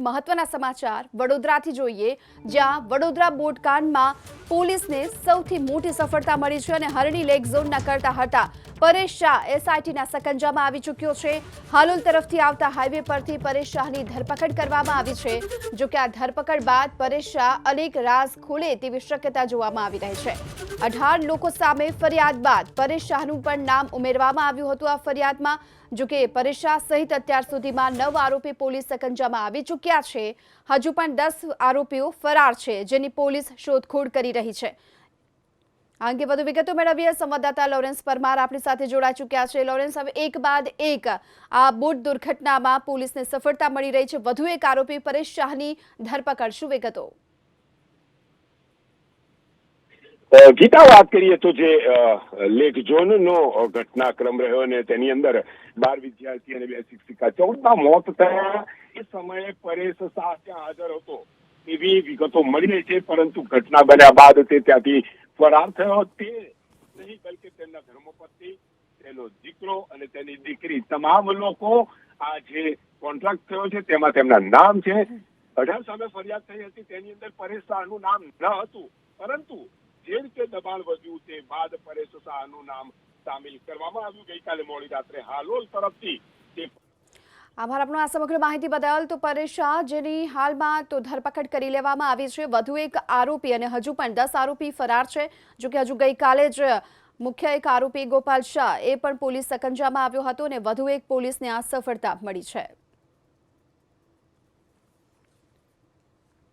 મહત્વના સમાચાર વડોદરાથી જોઈએ, જ્યાં વડોદરા બોટકાંડમાં પોલીસને સૌથી મોટી સફળતા મળી છે અને હરણી લેક ઝોનના કરતા હતા પરેશ શાહ એસઆઈટીના સકંજામાં આવી ચૂક્યો છે। હાલોલ તરફથી આવતા હાઈવે પરથી પરેશ શાહની ધરપકડ કરવામાં આવી છે। જો કે આ ધરપકડ બાદ પરેશ શાહ અનેક રાઝ ખોલે તેવી શક્યતા જોવામાં આવી રહી છે। 18 લોકો સામે ફરિયાદ બાદ પરેશ શાહનું પણ નામ ઉમેરવામાં આવ્યું હતું આ ફરિયાદમાં। જો કે પરેશ શાહ સહિત અત્યાર સુધીમાં 9 આરોપી પોલીસ સકંજામાં આવી ચૂક્યા છે। હજુ પણ 10 આરોપીઓ ફરાર છે, જેની પોલીસ શોધખોળ કરી રહી છે। આ અંગે વધુ વિગતો મેળવીએ સંવાદદાતા લોરેન્સ પરમાર આપણી સાથે જોડાઈ ચૂક્યા છે। લોરેન્સ, હવે એક બાદ એક આ બોટ દુર્ઘટનામાં પોલીસને સફળતા મળી રહી છે। વધુ એક આરોપી પરેશ શાહની ધરપકડ, શું વિગતો? ગીતા, વાત કરીએ તો જે લેક ઝોનનો ઘટનાક્રમ રહ્યો અને તેની અંદર 12 વિદ્યાર્થી અને 2 શિક્ષિકા 14ના મોત થયા એ સમયે પરેશ શાહ ત્યાં હાજર હતો એવી વિગતો મળી રહી છે। પરંતુ ઘટના બન્યા બાદ તે ત્યાંથી ફરાર થયો તે નહીં, બલકે તેમના ધર્મપત્ની, તેનો દીકરો અને તેની દીકરી, તમામ લોકો આ જે કોન્ટ્રાક્ટ થયો છે તેમાં તેમના નામ છે। 18 સામે ફરિયાદ થઈ હતી તેની અંદર પરેશ શાહનું નામ ન હતું, પરંતુ જે રીતે દબાણ વધ્યું તે બાદ પરેશ શાહનું નામ સામેલ કરવામાં આવ્યું। ગઈકાલે મોડી રાત્રે હાલોલ તરફથી આભાર આપનો આ સમગ્ર માહિતી બદલ। તો પરેશ શાહ, જેની હાલમાં તો ધરપકડ કરી લેવામાં આવી છે। વધુ એક આરોપી અને હજુ પણ 10 આરોપી ફરાર છે। જો કે હજુ ગઈકાલે જ મુખ્ય એક આરોપી ગોપાલ શાહ એ પણ પોલીસ સકંજામાં આવ્યો હતો અને વધુ એક પોલીસને આ સફળતા મળી છે।